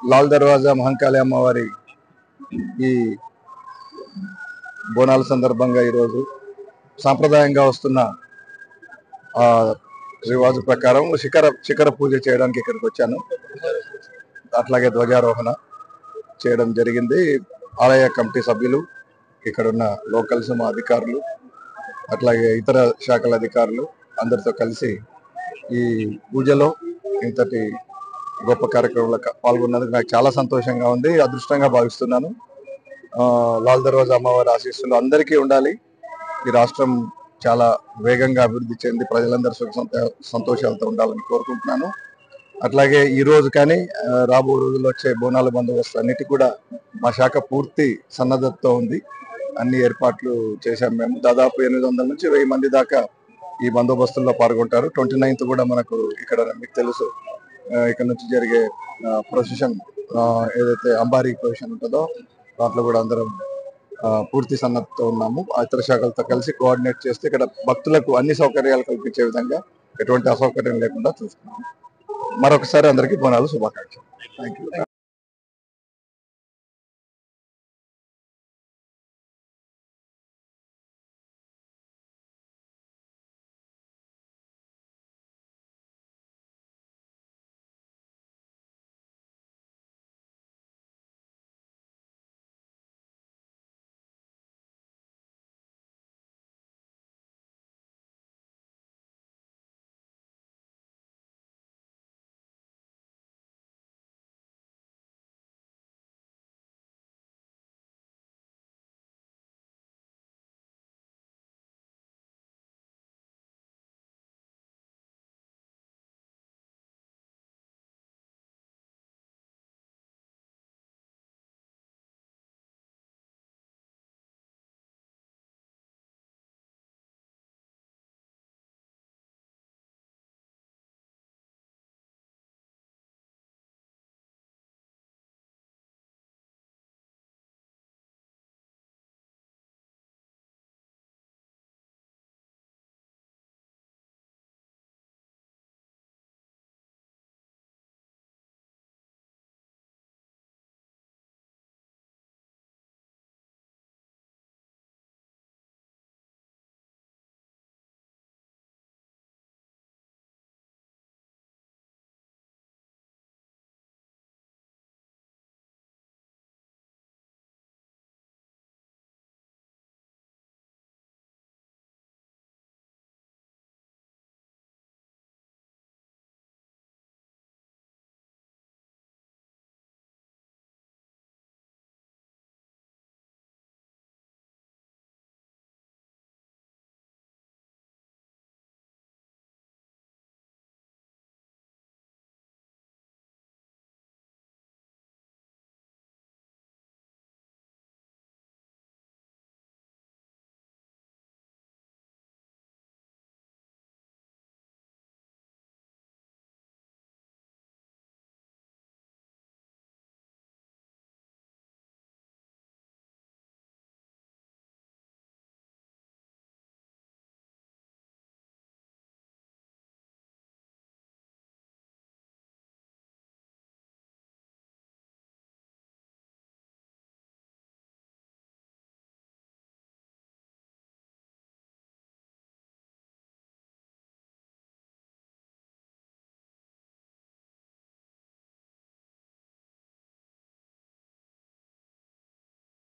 లాల్ దర్వాజా మహంకాళి అమ్మవారి ఈ బోనాల సందర్భంగా ఈరోజు సాంప్రదాయంగా వస్తున్న రివాజు ప్రకారం శిఖర పూజ చేయడానికి ఇక్కడికి వచ్చాను. అట్లాగే ధ్వజారోహణ చేయడం జరిగింది. ఆలయ కమిటీ సభ్యులు, ఇక్కడున్న లోకల్స్, మా అధికారులు, అట్లాగే ఇతర శాఖల అధికారులు అందరితో కలిసి ఈ పూజలో ఇంతటి గొప్ప కార్యక్రమంలో పాల్గొన్నందుకు నాకు చాలా సంతోషంగా ఉంది, అదృష్టంగా భావిస్తున్నాను. లాల్ దర్వాజా అమ్మవారి ఆశీస్సులు అందరికీ ఉండాలి. ఈ రాష్ట్రం చాలా వేగంగా అభివృద్ధి చెంది ప్రజలందరూ సుఖ సంతోషాలతో ఉండాలని కోరుకుంటున్నాను. అట్లాగే ఈ రోజు కానీ రాబో రోజుల్లో వచ్చే బోనాల బందోబస్తు అన్నిటి కూడా మా శాఖ పూర్తి సన్నద్ధతతో ఉంది. అన్ని ఏర్పాట్లు చేశాం మేము. దాదాపు 800 నుంచి 1000 మంది దాకా ఈ బందోబస్తుల్లో పాల్గొంటారు. 29th కూడా మనకు ఇక్కడ మీకు తెలుసు ఇక్కడ నుంచి జరిగే ప్రొసెషన్ ఏదైతే అంబారీ ప్రొసెషన్ ఉంటుందో దాంట్లో కూడా అందరం పూర్తి సన్నద్ధతో ఉన్నాము. ఇతర శాఖలతో కలిసి కోఆర్డినేట్ చేస్తే ఇక్కడ భక్తులకు అన్ని సౌకర్యాలు కల్పించే విధంగా ఎటువంటి అసౌకర్యం లేకుండా చూస్తున్నాము. మరొకసారి అందరికీ బోనాలు శుభాకాంక్షలు. Thank you.